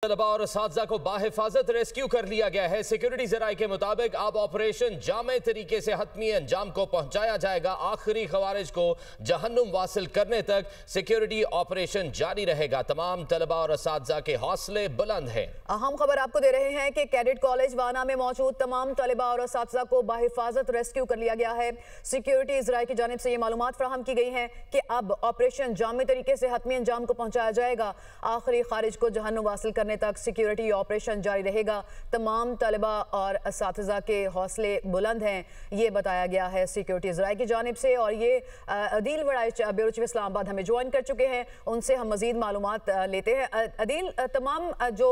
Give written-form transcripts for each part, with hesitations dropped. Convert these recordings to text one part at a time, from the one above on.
तलबा और असातिज़ा को बाहिफाजत रेस्क्यू कर लिया गया है। सिक्योरिटी ज़राए के मुताबिक अब ऑपरेशन जामे तरीके से हतमी अंजाम को पहुंचाया जाएगा। आखिरी खवारिज को जहन्नुम वासिल करने तक सिक्योरिटी ऑपरेशन जारी रहेगा। तमाम तलबा और असातिज़ा के हौसले बुलंद हैं। अहम खबर आपको दे रहे हैं कि कैडेट कॉलेज वाना में मौजूद तमाम तलबा और असातिज़ा को बाहिफाजत रेस्क्यू कर लिया गया है। सिक्योरिटी ज़राए की जानिब से ये मालूमात फराहम की गई हैं कि अब ऑपरेशन जामे तरीके से हतमी अंजाम को पहुंचाया जाएगा। आखिरी खारिज को जहन्नुम वासिल करने तक सिक्योरिटी ऑपरेशन जारी रहेगा। तमाम तलबा और असातिज़ा के हौसले बुलंद हैं, ये बताया गया है सिक्योरिटी ज़राए की जानिब से। और ये अदील वड़ाइच ब्यूरो चीफ इस्लामाबाद हमें ज्वाइन कर चुके हैं, उनसे हम मजीद मालूमात लेते हैं। अदील, तमाम जो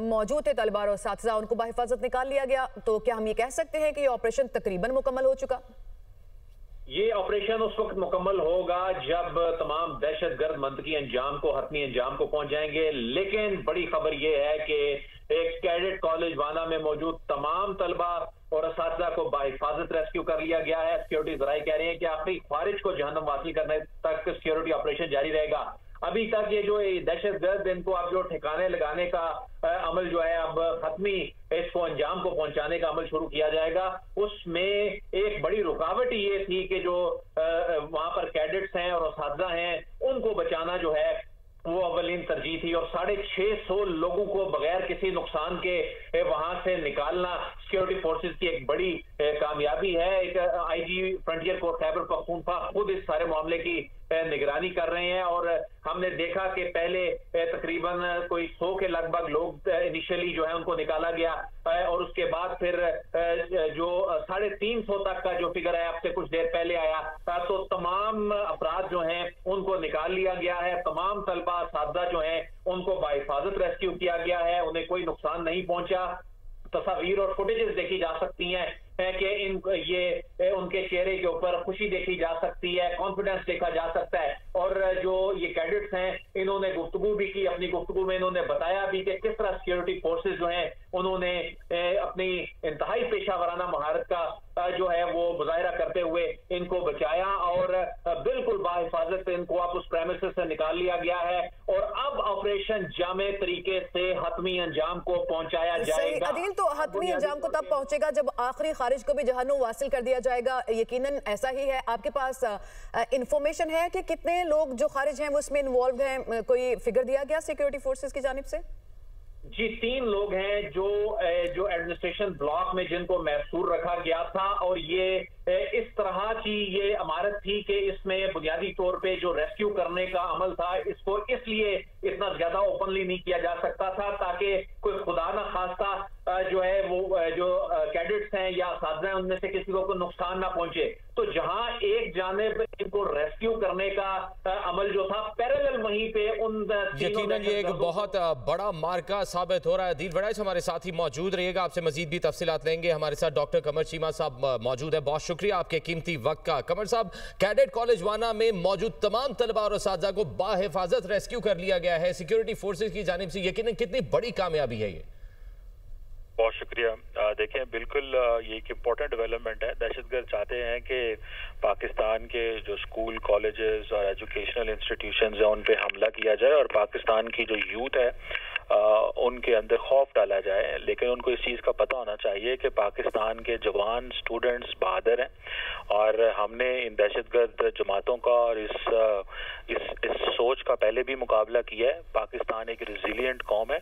मौजूद थे तलबा और असातिज़ा, उनको बाहिफाजत निकाल लिया गया, तो क्या हम ये कह सकते हैं कि ये ऑपरेशन तकरीबन मुकम्मल हो चुका? ये ऑपरेशन उस वक्त मुकम्मल होगा जब तमाम दहशतगर्द मंतकी अंजाम को हतमी अंजाम को पहुंच जाएंगे। लेकिन बड़ी खबर ये है कि एक कैडेट कॉलेज वाना में मौजूद तमाम तलबा और असातिज़ा को बाहिफाजत रेस्क्यू कर लिया गया है। सिक्योरिटी ज़राए कह रहे हैं कि आखिरी खारिज को जहन्नुम वासिल करने तक सिक्योरिटी ऑपरेशन जारी रहेगा। अभी तक ये जो दहशतगर्द इनको अब जो ठिकाने लगाने का अमल जो है, अब खत्मी इसको अंजाम को पहुंचाने का अमल शुरू किया जाएगा। उसमें एक बड़ी रुकावट ये थी कि जो वहां पर कैडेट्स हैं और असातिज़ा हैं, उनको बचाना जो है वो अवलीन तरजीह थी। और 650 लोगों को बगैर किसी नुकसान के वहां से निकालना सिक्योरिटी फोर्सेस की एक बड़ी कामयाबी है। एक IG frontier core Khyber Pakhtunkhwa खुद इस सारे मामले की निगरानी कर रहे हैं। और हमने देखा कि पहले तकरीबन कोई 100 के लगभग लोग इनिशियली जो है उनको निकाला गया, और उसके बाद फिर जो 350 तक का जो फिगर है आपसे कुछ देर पहले आया, तो तमाम अफराद जो हैं उनको निकाल लिया गया है। तमाम तलबा असातिज़ा जो हैं उनको बाहिफाजत रेस्क्यू किया गया है, उन्हें कोई नुकसान नहीं पहुंचा। तस्वीर और फुटेजेस देखी जा सकती हैं कि ये उनके चेहरे के ऊपर खुशी देखी जा सकती है, कॉन्फिडेंस देखा जा सकता है। और जो ये कैडेट्स हैं इन्होंने गुफ्तगू भी की, अपनी गुफ्तगू में इन्होंने बताया भी कि किस तरह सिक्योरिटी फोर्सेस जो हैं उन्होंने अपनी इंतहाई पेशा वराना महारत का जो है वो मुजाहिरा करते हुए इनको बचाया और बिल्कुल बाहिफाजत इनको अब उस प्रेमिसेस से निकाल लिया गया है। और अब ऑपरेशन जामे तरीके से हतमी अंजाम को पहुंचाया जाएगा। अदील, तो हतमी अंजाम को तब पहुंचेगा जब आखिरी खारिज को भी जहन्नुम वासिल कर दिया जाएगा, यकीनन ऐसा ही है। आपके पास इंफॉर्मेशन है कि कितने लोग जो खारिज हैं वो इसमें इन्वॉल्व हैं? कोई फिगर दिया गया सिक्योरिटी फोर्सेस की जानिब से? जी, 3 लोग हैं जो एडमिनिस्ट्रेशन ब्लॉक में जिनको महसूर रखा गया था। और ये इस तरह की ये इमारत थी कि इसमें बुनियादी तौर पे जो रेस्क्यू करने का अमल था इसको इसलिए इतना ज्यादा ओपनली नहीं किया जा सकता था ताकि कोई खुदा ना खास्ता जो है वो जो कैडेट्स हैं या असातिज़ा हैं उनमें से किसी को कोई नुकसान ना पहुंचे। तो जहां एक जानिब इनको रेस्क्यू करने का अमल जो था पैरेलल वहीं पे उन यकीनन ये एक बहुत बड़ा मार्का साबित हो रहा है। अदील वड़ाइच हमारे साथ ही मौजूद रहिएगा, आपसे मजीद भी तफसीलात लेंगे। हमारे साथ डॉक्टर कमर चीमा साहब मौजूद है, बहुत शुक्रिया आपके कीमती वक्त का। कमर साहब, कैडेट कॉलेज वाना में मौजूद तमाम तलबा और असातिज़ा को बाहिफाजत रेस्क्यू कर लिया गया है सिक्योरिटी फोर्सेस की जानिब से, यकीनन कितनी बड़ी कामयाबी है ये? बहुत शुक्रिया। देखें, बिल्कुल ये एक इम्पोर्टेंट डेवलपमेंट है। दहशतगर्द चाहते हैं कि पाकिस्तान के जो स्कूल, कॉलेजेस और एजुकेशनल इंस्टीट्यूशंस हैं उन पे हमला किया जाए और पाकिस्तान की जो यूथ है उनके अंदर खौफ डाला जाए। लेकिन उनको इस चीज़ का पता होना चाहिए कि पाकिस्तान के जवान स्टूडेंट्स बहादुर हैं और हमने इन दहशतगर्द जमातों का और इस सोच का पहले भी मुकाबला किया है। पाकिस्तान एक रिजिलियंट कौम है।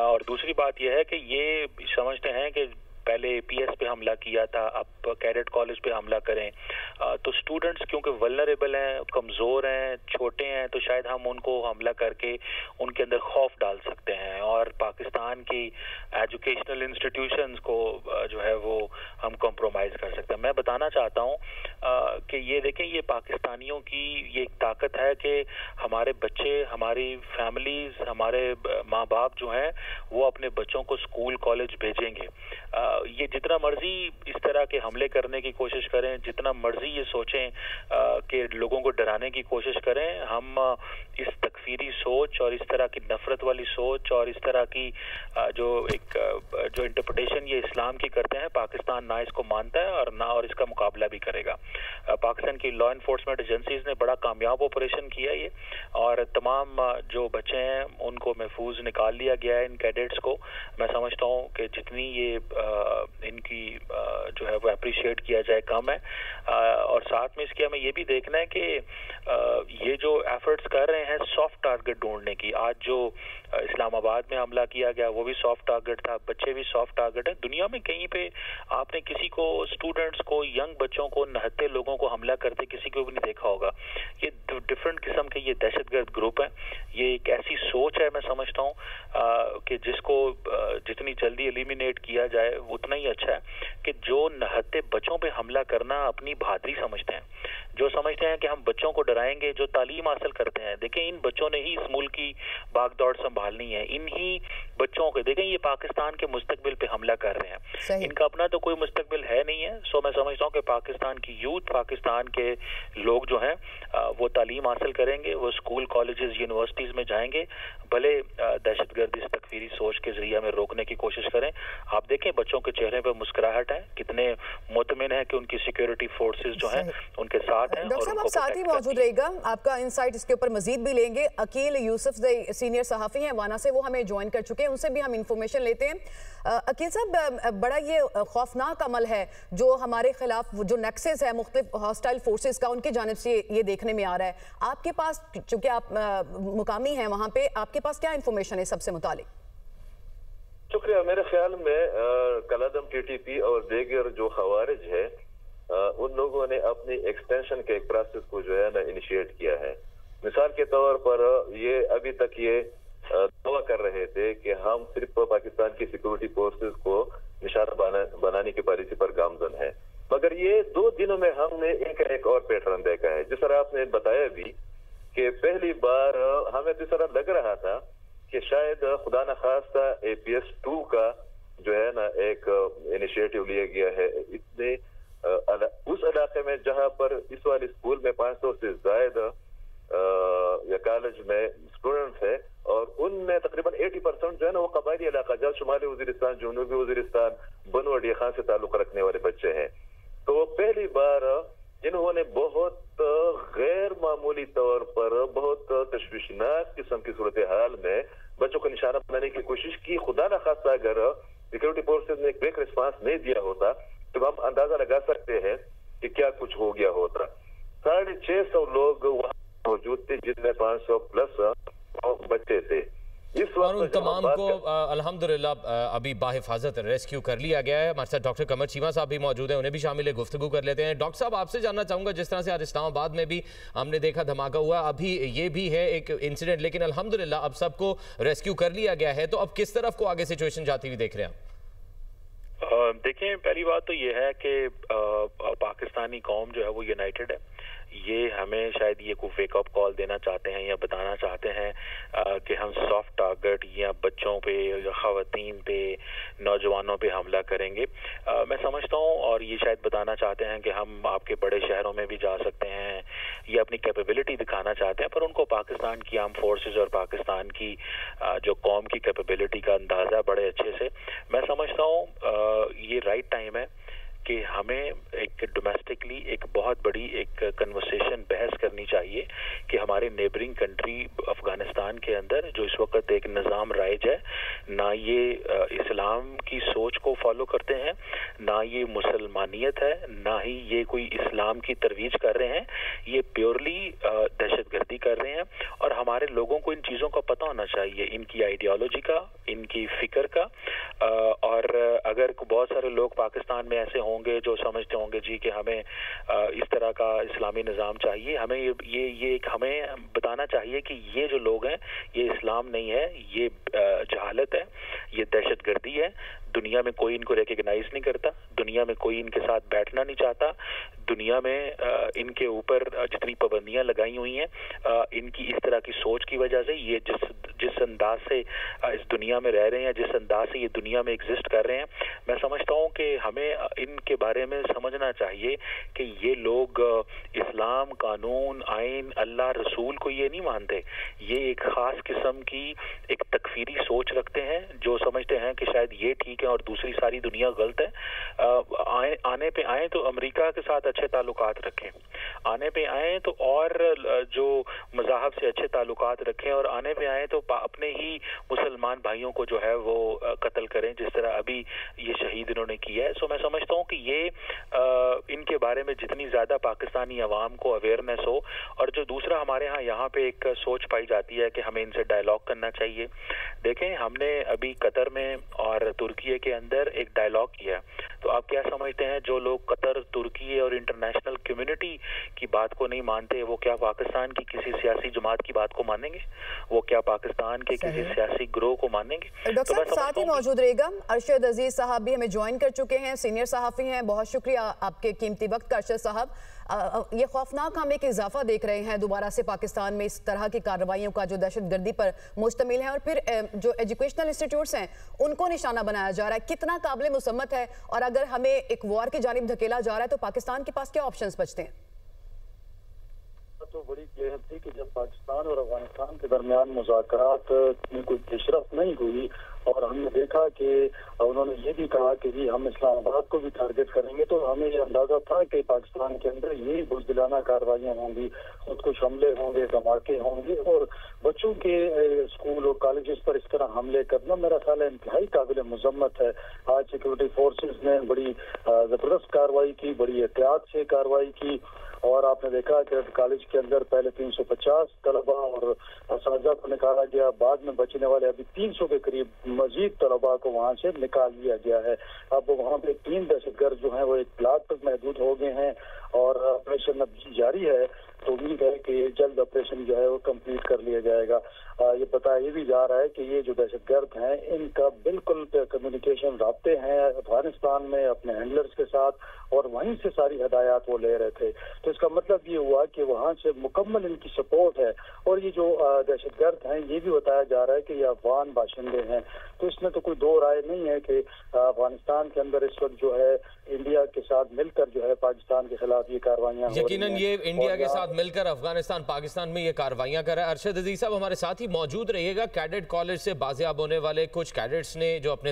और दूसरी बात यह है कि ये समझते हैं कि पहले APS पे हमला किया था, अब कैडेट कॉलेज पे हमला करें तो स्टूडेंट्स क्योंकि वल्नरेबल हैं, कमज़ोर हैं, छोटे हैं, तो शायद हम उनको हमला करके उनके अंदर खौफ डाल सकते हैं और पाकिस्तान की एजुकेशनल इंस्टीट्यूशंस को जो है वो हम कॉम्प्रोमाइज़ कर सकते हैं। मैं बताना चाहता हूँ कि ये देखें, ये पाकिस्तानियों की ये एक ताकत है कि हमारे बच्चे, हमारी फैमिलीज, हमारे माँ बाप जो हैं वो अपने बच्चों को स्कूल कॉलेज भेजेंगे। ये जितना मर्जी इस तरह के हमले करने की कोशिश करें, जितना मर्जी ये सोचें कि लोगों को डराने की कोशिश करें, हम इस तकफीरी सोच और इस तरह की नफरत वाली सोच और इस तरह की जो एक एक जो इंटरप्रिटेशन ये इस्लाम की करते हैं, पाकिस्तान ना इसको मानता है और इसका मुकाबला भी करेगा। पाकिस्तान की लॉ इन्फोर्समेंट एजेंसीज ने बड़ा कामयाब ऑपरेशन किया ये, और तमाम जो बच्चे हैं उनको महफूज निकाल लिया गया है। इन कैडेट्स को मैं समझता हूँ कि जितनी ये इनकी जो है वो अप्रिशिएट किया जाए कम है। और साथ में इसके हमें ये भी देखना है कि ये जो एफर्ट्स कर रहे हैं सॉफ्ट टारगेट ढूंढने की, आज जो इस्लामाबाद में हमला किया गया वो भी सॉफ्ट टारगेट था, बच्चे भी सॉफ्ट टारगेट है। दुनिया में कहीं पे आपने किसी को, स्टूडेंट्स को, यंग बच्चों को, नहत्ते लोगों को हमला करते किसी को भी नहीं देखा होगा। ये डिफरेंट किस्म के ये दहशतगर्द ग्रुप है। ये एक ऐसी सोच है, मैं समझता हूँ कि जिसको जितनी जल्दी एलिमिनेट किया जाए उतना ही अच्छा है। कि जो नहत्ते बच्चों पे हमला करना अपनी बहादुरी समझते हैं, जो समझते हैं कि हम बच्चों को डराएंगे, जो तालीम हासिल करते हैं। देखें, इन बच्चों ने ही इस मुल्क की भागदौड़ संभालनी है। इन्हीं बच्चों के देखें, ये पाकिस्तान के मुस्तकबिल पे हमला कर रहे हैं। इनका अपना तो कोई मुस्तकबिल है नहीं है। सो मैं समझता हूँ कि पाकिस्तान की यूथ, पाकिस्तान के लोग जो हैं वो तालीम हासिल करेंगे, वो स्कूल, कॉलेजेस, यूनिवर्सिटीज में जाएंगे, भले दहशतगर्द इस तकफीरी सोच के जरिए में रोकने की कोशिश करें। आप देखें बच्चों के चेहरे पर मुस्कुराहट है, कितने मुतमिन है कि उनकी सिक्योरिटी फोर्सेस जो हैं उनके साथ हैं। डॉक्टर साहब, आप साथ ही मौजूद रहेगा, आपका इंसाइट इसके ऊपर मजीद भी लेंगे। अकील यूसुफ सीनियर सहाफ़ी हैं वाना से, वो हमें ज्वाइन कर चुके हैं, उनसे भी हम इंफॉर्मेशन लेते हैं। अकील साहब, बड़ा ये खौफनाक अमल है जो हमारे खिलाफ जो नेक्सेस है मुख्तलिफ हॉस्टाइल फोर्सेस का, उनकी जानिब से ये देखने में आ रहा है। आपके पास, चूंकि आप मुकामी हैं वहाँ पे, आपके पास क्या इंफॉर्मेशन है सबसे मुतालिक? शुक्रिया। मेरे ख्याल में कलादम टीटीपी और दीगर जो खवारिज है उन लोगों ने अपनी एक्सटेंशन के एक प्रोसेस को जो है ना इनिशिएट किया है। मिसाल के तौर पर ये अभी तक ये दावा कर रहे थे कि हम सिर्फ पाकिस्तान की सिक्योरिटी फोर्सेस को निशाना बनाने की पॉलिसी पर गामजन है, मगर ये 2 दिनों में हमने इनका एक और पैटर्न देखा है। जिस तरह आपने बताया भी कि पहली बार हमें तो इस तरह लग रहा था कि शायद खुदा न खास्ता APS 2 का जो है ना एक इनिशिएटिव लिया गया है। इसने उस इलाके में जहां पर इस वाले स्कूल में 500 से ज्यादा या कॉलेज में स्टूडेंट्स है, और उनमें तकरीबन 80% जो है ना वो कबायली इलाका, जहाँ शुमाली वजीरिस्तान, जनूबी वजीरिस्तान, बनवडिया खान से ताल्लुक रखने वाले बच्चे हैं। तो पहली बार इन्होंने बहुत गैर मामूली तौर पर, बहुत तशवीशनाक किस्म की सूरत हाल में बच्चों को निशाना बनाने की कोशिश की। खुदा न खास्ता अगर सिक्योरिटी फोर्सेज ने क्विक रिस्पांस नहीं दिया होता तो हम अंदाजा लगा सकते हैं कि क्या कुछ हो गया होता। 650 लोग वहाँ मौजूद थे, जिसमें 500 प्लस बच्चे थे। और उन तमाम को अल्हम्दुलिल्लाह अभी बाहिफाजत रेस्क्यू कर लिया गया है। हमारे साथ डॉक्टर कमर चीमा साहब भी मौजूद हैं, उन्हें भी शामिल गुफ्तगू कर लेते हैं। डॉक्टर साहब, आपसे जानना चाहूँगा, जिस तरह से आज इस्लामाबाद में भी हमने देखा धमाका हुआ, अभी ये भी है एक इंसिडेंट, लेकिन अल्हम्दुलिल्लाह अब सबको रेस्क्यू कर लिया गया है, तो अब किस तरफ को आगे सिचुएशन जाती हुई देख रहे हैं आप? देखें, पहली बात तो ये है कि पाकिस्तानी कौम जो है वो यूनाइटेड है। ये हमें शायद ये कोई वेकअप कॉल देना चाहते हैं या बताना चाहते हैं कि हम सॉफ्ट टारगेट या बच्चों पे या ख़वातीन पे, नौजवानों पे हमला करेंगे। मैं समझता हूँ, और ये शायद बताना चाहते हैं कि हम आपके बड़े शहरों में भी जा सकते हैं, ये अपनी कैपेबिलिटी दिखाना चाहते हैं। पर उनको पाकिस्तान की आर्म फोर्सेस और पाकिस्तान की जो कौम की कैपेबिलिटी का अंदाज़ा बड़े अच्छे से। मैं समझता हूँ ये राइट टाइम है कि हमें एक डोमेस्टिकली एक बहुत बड़ी एक कन्वर्सेशन, बहस करनी चाहिए कि हमारे नेबरिंग कंट्री अफगानिस्तान के अंदर जो इस वक्त एक निज़ाम राइज है, ना ये इस्लाम की सोच को फॉलो करते हैं, ना ये मुसलमानियत है, ना ही ये कोई इस्लाम की तरवीज कर रहे हैं, ये प्योरली दहशतगर्दी कर रहे हैं। और हमारे लोगों को इन चीज़ों का पता होना चाहिए, इनकी आइडियोलॉजी का, इनकी फिक्र का। और अगर बहुत सारे लोग पाकिस्तान में ऐसे होंगे जो समझते होंगे जी कि हमें इस तरह का इस्लामी निज़ाम चाहिए, हमें ये हमें बताना चाहिए कि ये जो लोग हैं ये इस्लाम नहीं है, ये जहालत है, ये दहशतगर्दी है। दुनिया में कोई इनको रिकग्नाइज नहीं करता, दुनिया में कोई इनके साथ बैठना नहीं चाहता, दुनिया में इनके ऊपर जितनी पाबंदियां लगाई हुई हैं इनकी इस तरह की सोच की वजह से, ये जिस जिस अंदाज से इस दुनिया में रह रहे हैं, जिस अंदाज से ये दुनिया में एग्जिस्ट कर रहे हैं, मैं समझता हूँ कि हमें इनके बारे में समझना चाहिए कि ये लोग इस्लाम, कानून, आइन, अल्लाह, रसूल को ये नहीं मानते। ये एक ख़ास किस्म की एक तकफीरी सोच रखते हैं, जो समझते हैं कि शायद ये ठीक है और दूसरी सारी दुनिया गलत है। आने पे आए तो अमेरिका के साथ अच्छे ताल्लुकात रखें, आने पे आए तो और जो मज़ाहब से अच्छे ताल्लुकात रखें, और आने पे आए तो अपने ही मुसलमान भाइयों को जो है वो कत्ल करें, जिस तरह अभी ये शहीद इन्होंने किया है। सो मैं समझता हूँ कि ये इनके बारे में जितनी ज़्यादा पाकिस्तानी अवाम को अवेयरनेस हो, और जो दूसरा हमारे यहाँ पे एक सोच पाई जाती है कि हमें इनसे डायलॉग करना चाहिए। देखें, हमने अभी कतर में और तुर्की के अंदर एक डायलॉग किया, तो आप क्या समझते हैं जो लोग कतर, तुर्की और इंटरनेशनल कम्युनिटी की बात को नहीं मानते, वो क्या पाकिस्तान की किसी सियासी जमात की बात को मानेंगे? वो क्या पाकिस्तान के किसी सियासी ग्रोह को मानेंगे? डॉक्टर साहब साथ ही मौजूद रहेगा अरशद अजीज साहब भी हमें ज्वाइन कर चुके हैं, सीनियर सहाफ़ी हैं। बहुत शुक्रिया आपके कीमती वक्त का अरशद साहब। ये खौफनाक हम एक इजाफा देख रहे हैं दोबारा से पाकिस्तान में इस तरह की कार्रवाइयों का जो दहशतगर्दी पर मुश्तमिल है, और फिर जो एजुकेशनल इंस्टीट्यूट्स हैं उनको निशाना बनाया जा रहा है। कितना काबिल मुसम्मत है, और अगर हमें एक वॉर की जानिब धकेला जा रहा है तो पाकिस्तान के पास क्या ऑप्शंस बचते हैं? तो बड़ी क्लियर थी कि जब पाकिस्तान और अफगानिस्तान के दरमियान मुज़ाकरात में कोई पेशरफ नहीं हुई, और हमने देखा कि उन्होंने ये भी कहा कि जी हम इस्लामाबाद को भी टारगेट करेंगे, तो हमें ये अंदाजा था कि पाकिस्तान के अंदर यही बुज़दिलाना कार्रवाइयाँ होंगी, खुदकुश हमले होंगे, धमाके होंगे, और बच्चों के स्कूल और कॉलेजेस पर इस तरह हमले करना मेरा ख्याल है इंतहाई काबिल मजम्मत है। आज सिक्योरिटी फोर्सेस ने बड़ी ज़बरदस्त कार्रवाई की, बड़ी एहतियात से कार्रवाई की, और आपने देखा कि कॉलेज के अंदर पहले 350 तलबा और असातिज़ा को निकाला गया, बाद में बचने वाले अभी 300 के करीब मजीद तलबा को वहाँ से निकाल लिया गया है। अब वहाँ पे 3 दहशतगर्द जो हैं वो 1 लाख तक महदूद हो गए हैं, और ऑपरेशन अब जारी है, तो उम्मीद है कि जल्द ऑपरेशन जो है वो कंप्लीट कर लिया जाएगा। ये बताया भी जा रहा है कि ये जो दहशतगर्द हैं इनका बिल्कुल कम्युनिकेशन राब्ते हैं अफगानिस्तान में अपने हैंडलर्स के साथ, और वहीं से सारी हदायत वो ले रहे थे। तो इसका मतलब ये हुआ कि वहाँ से मुकम्मल इनकी सपोर्ट है, और ये जो दहशतगर्द हैं ये भी बताया जा रहा है कि ये अफगान बाशिंदे हैं। तो इसमें तो कोई दो राय नहीं है कि अफगानिस्तान के अंदर इस वक्त जो है इंडिया के साथ मिलकर जो है पाकिस्तान के खिलाफ ये कार्रवाइयाँ यकीनन ये इंडिया के साथ मिलकर अफगानिस्तान, पाकिस्तान में ये कार्रवाइयाँ कर रहा है। अरशद अजीज साहब हमारे साथ ही मौजूद रहिएगा। कैडेट कॉलेज से बाजियाब होने वाले कुछ कैडेट्स ने जो अपने